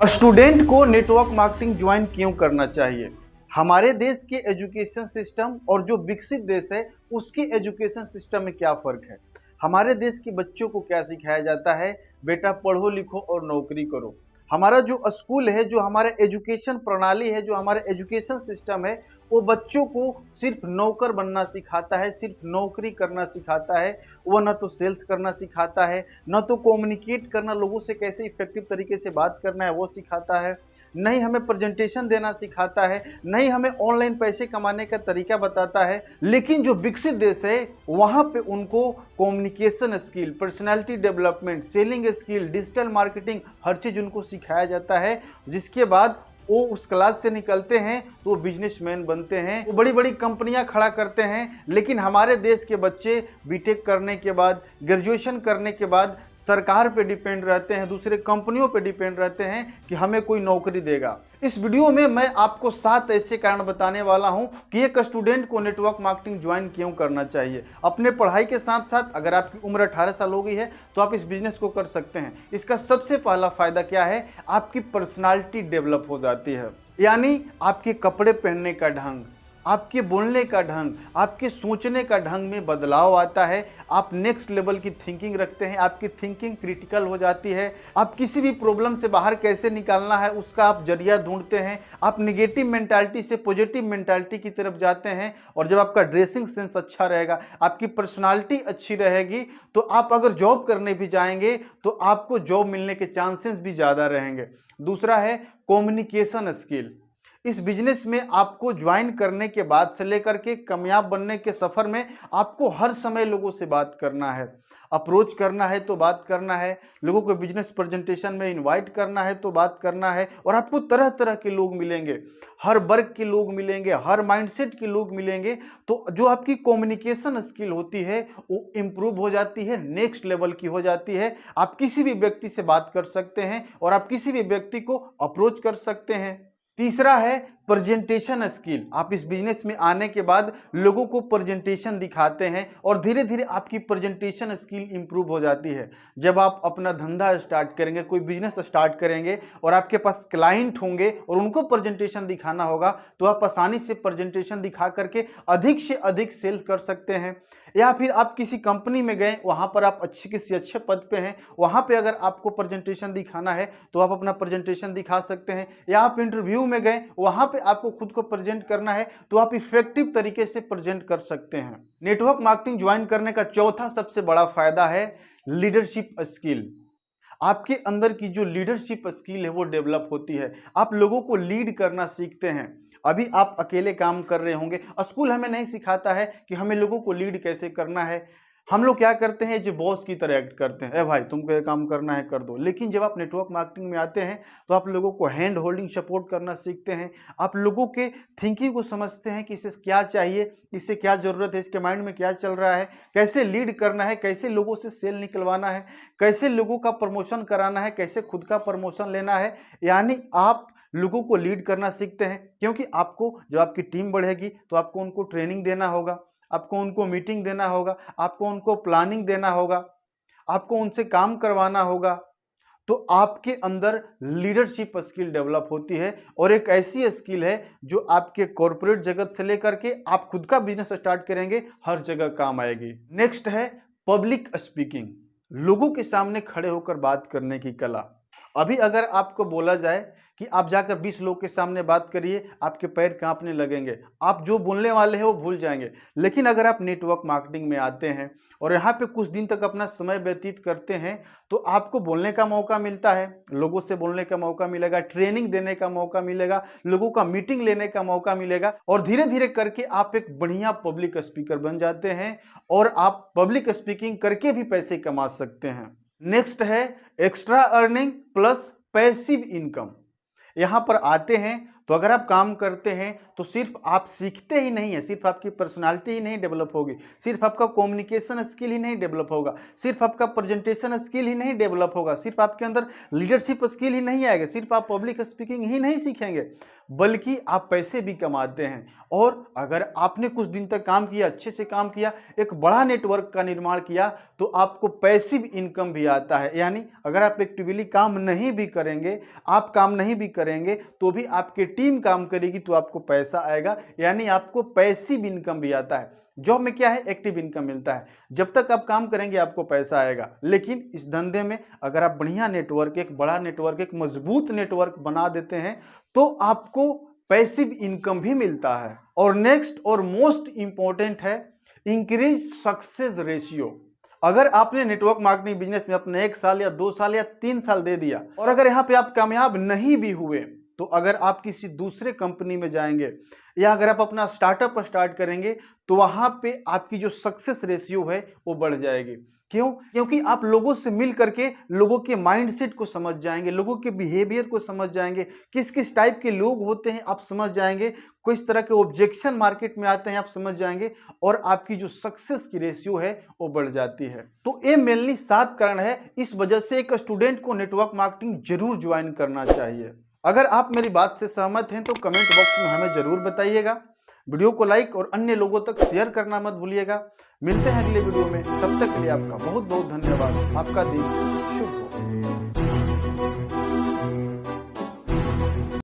Student को network marketing join क्यों करना चाहिए? हमारे देश के एजुकेशन सिस्टम और जो विकसित देश है उसके एजुकेशन सिस्टम में क्या फर्क है? हमारे देश के बच्चों को क्या सिखाया जाता है? बेटा पढ़ो लिखो और नौकरी करो। हमारा जो स्कूल है, जो हमारा एजुकेशन प्रणाली है, जो हमारा एजुकेशन सिस्टम है, वो बच्चों को सिर्फ नौकर बनना सिखाता है, सिर्फ नौकरी करना सिखाता है। वो न तो सेल्स करना सिखाता है, न तो कम्युनिकेट करना, लोगों से कैसे इफेक्टिव तरीके से बात करना है वो सिखाता है, नहीं हमें प्रेजेंटेशन देना सिखाता है, नहीं हमें ऑनलाइन पैसे कमाने का तरीका बताता है। लेकिन जो विकसित देश है वहाँ पे उनको communication skill, personality development, selling skill, digital marketing, हर चीज़ उनको सिखाया जाता है। जिसके बाद वो उस क्लास से निकलते हैं तो वो बिजनेसमैन बनते हैं, वो बड़ी बड़ी कंपनियां खड़ा करते हैं। लेकिन हमारे देश के बच्चे बीटेक करने के बाद, ग्रेजुएशन करने के बाद सरकार पे डिपेंड रहते हैं, दूसरे कंपनियों पे डिपेंड रहते हैं कि हमें कोई नौकरी देगा। इस वीडियो में मैं आपको 7 ऐसे कारण बताने वाला हूं कि एक स्टूडेंट को नेटवर्क मार्केटिंग ज्वाइन क्यों करना चाहिए। अपने पढ़ाई के साथ साथ अगर आपकी उम्र 18 साल हो गई है तो आप इस बिजनेस को कर सकते हैं। इसका सबसे पहला फायदा क्या है? आपकी पर्सनालिटी डेवलप हो जाती है, यानी आपके कपड़े पहनने का ढंग, आपके बोलने का ढंग, आपके सोचने का ढंग में बदलाव आता है। आप नेक्स्ट लेवल की थिंकिंग रखते हैं, आपकी थिंकिंग क्रिटिकल हो जाती है। आप किसी भी प्रॉब्लम से बाहर कैसे निकालना है उसका आप जरिया ढूंढते हैं। आप निगेटिव मेंटालिटी से पॉजिटिव मेंटालिटी की तरफ जाते हैं। और जब आपका ड्रेसिंग सेंस अच्छा रहेगा, आपकी पर्सनालिटी अच्छी रहेगी, तो आप अगर जॉब करने भी जाएंगे तो आपको जॉब मिलने के चांसेस भी ज़्यादा रहेंगे। दूसरा है कम्युनिकेशन स्किल। इस बिजनेस में आपको ज्वाइन करने के बाद से लेकर के कामयाब बनने के सफर में आपको हर समय लोगों से बात करना है, अप्रोच करना है तो बात करना है, लोगों को बिजनेस प्रेजेंटेशन में इनवाइट करना है तो बात करना है। और आपको तरह तरह के लोग मिलेंगे, हर वर्ग के लोग मिलेंगे, हर माइंडसेट के लोग मिलेंगे। तो जो आपकी कम्युनिकेशन स्किल होती है वो इम्प्रूव हो जाती है, नेक्स्ट लेवल की हो जाती है। आप किसी भी व्यक्ति से बात कर सकते हैं और आप किसी भी व्यक्ति को अप्रोच कर सकते हैं। तीसरा है प्रेजेंटेशन स्किल। आप इस बिजनेस में आने के बाद लोगों को प्रेजेंटेशन दिखाते हैं और धीरे धीरे आपकी प्रेजेंटेशन स्किल इंप्रूव हो जाती है। जब आप अपना धंधा स्टार्ट करेंगे, कोई बिजनेस स्टार्ट करेंगे और आपके पास क्लाइंट होंगे और उनको प्रेजेंटेशन दिखाना होगा, तो आप आसानी से प्रेजेंटेशन दिखा करके अधिक से अधिक सेल कर सकते हैं। या फिर आप किसी कंपनी में गए, वहां पर आप अच्छे किसी अच्छे पद पे हैं, वहां पे अगर आपको प्रेजेंटेशन दिखाना है तो आप अपना प्रेजेंटेशन दिखा सकते हैं। या आप इंटरव्यू में गए, वहां पे आपको खुद को प्रेजेंट करना है तो आप इफेक्टिव तरीके से प्रेजेंट कर सकते हैं। नेटवर्क मार्केटिंग ज्वाइन करने का चौथा सबसे बड़ा फायदा है लीडरशिप स्किल। आपके अंदर की जो लीडरशिप स्किल है वो डेवलप होती है, आप लोगों को लीड करना सीखते हैं। अभी आप अकेले काम कर रहे होंगे, स्कूल हमें नहीं सिखाता है कि हमें लोगों को लीड कैसे करना है। हम लोग क्या करते हैं, जो बॉस की तरह एक्ट करते हैं, ए भाई तुमको ये काम करना है कर दो। लेकिन जब आप नेटवर्क मार्केटिंग में आते हैं तो आप लोगों को हैंड होल्डिंग सपोर्ट करना सीखते हैं। आप लोगों के थिंकिंग को समझते हैं कि इसे क्या चाहिए, इससे क्या ज़रूरत है, इसके माइंड में क्या चल रहा है, कैसे लीड करना है, कैसे लोगों से सेल निकलवाना है, कैसे लोगों का प्रमोशन कराना है, कैसे खुद का प्रमोशन लेना है। यानी आप लोगों को लीड करना सीखते हैं, क्योंकि आपको जब आपकी टीम बढ़ेगी तो आपको उनको ट्रेनिंग देना होगा, आपको उनको मीटिंग देना होगा, आपको उनको प्लानिंग देना होगा, आपको उनसे काम करवाना होगा। तो आपके अंदर लीडरशिप स्किल डेवलप होती है और एक ऐसी स्किल है जो आपके कॉर्पोरेट जगत से लेकर के आप खुद का बिजनेस स्टार्ट करेंगे हर जगह काम आएगी। नेक्स्ट है पब्लिक स्पीकिंग, लोगों के सामने खड़े होकर बात करने की कला। अभी अगर आपको बोला जाए कि आप जाकर 20 लोग के सामने बात करिए, आपके पैर कांपने लगेंगे, आप जो बोलने वाले हैं वो भूल जाएंगे। लेकिन अगर आप नेटवर्क मार्केटिंग में आते हैं और यहाँ पे कुछ दिन तक अपना समय व्यतीत करते हैं तो आपको बोलने का मौका मिलता है, लोगों से बोलने का मौका मिलेगा, ट्रेनिंग देने का मौका मिलेगा, लोगों का मीटिंग लेने का मौका मिलेगा और धीरे धीरे करके आप एक बढ़िया पब्लिक स्पीकर बन जाते हैं और आप पब्लिक स्पीकिंग करके भी पैसे कमा सकते हैं। नेक्स्ट है extra earning plus passive income. यहां पर आते हैं तो अगर आप काम करते हैं तो सिर्फ आप सीखते ही नहीं है, सिर्फ आपकी पर्सनालिटी ही नहीं डेवलप होगी, सिर्फ आपका कम्युनिकेशन स्किल ही नहीं डेवलप होगा, सिर्फ आपका प्रेजेंटेशन स्किल ही नहीं डेवलप होगा, सिर्फ आपके अंदर लीडरशिप स्किल ही नहीं आएगा, सिर्फ आप पब्लिक स्पीकिंग ही नहीं सीखेंगे, बल्कि आप पैसे भी कमाते हैं। और अगर आपने कुछ दिन तक काम किया, अच्छे से काम किया, एक बड़ा नेटवर्क का निर्माण किया, तो आपको पैसिव इनकम भी आता है। यानी अगर आप एक्टिवली काम नहीं भी करेंगे, आप काम नहीं भी करेंगे तो भी आपकी टीम काम करेगी तो आपको पैसा आएगा, यानी आपको पैसिव इनकम भी आता है। जॉब में क्या है, एक्टिव इनकम मिलता है, जब तक आप काम करेंगे आपको पैसा आएगा। लेकिन इस धंधे में अगर आप बढ़िया नेटवर्क, एक बड़ा नेटवर्क, एक मजबूत नेटवर्क बना देते हैं तो आपको पैसिव इनकम भी मिलता है। और नेक्स्ट और मोस्ट इंपॉर्टेंट है इंक्रीज सक्सेस रेशियो। अगर आपने नेटवर्क मार्केटिंग बिजनेस में अपने 1 साल या 2 साल या 3 साल दे दिया और अगर यहाँ पे आप कामयाब नहीं भी हुए, तो अगर आप किसी दूसरे कंपनी में जाएंगे या अगर आप अपना स्टार्टअप स्टार्ट करेंगे तो वहां पे आपकी जो सक्सेस रेशियो है वो बढ़ जाएगी। क्यों? क्योंकि आप लोगों से मिल करके लोगों के माइंडसेट को समझ जाएंगे, लोगों के बिहेवियर को समझ जाएंगे, किस किस टाइप के लोग होते हैं आप समझ जाएंगे, किस तरह के ऑब्जेक्शन मार्केट में आते हैं आप समझ जाएंगे, और आपकी जो सक्सेस की रेशियो है वो बढ़ जाती है। तो ये मेनली 7 कारण है, इस वजह से एक स्टूडेंट को नेटवर्क मार्केटिंग जरूर ज्वाइन करना चाहिए। अगर आप मेरी बात से सहमत हैं तो कमेंट बॉक्स में हमें जरूर बताइएगा। वीडियो को लाइक और अन्य लोगों तक शेयर करना मत भूलिएगा। मिलते हैं अगले वीडियो में, तब तक के लिए आपका बहुत बहुत धन्यवाद। आपका दिन शुभ हो।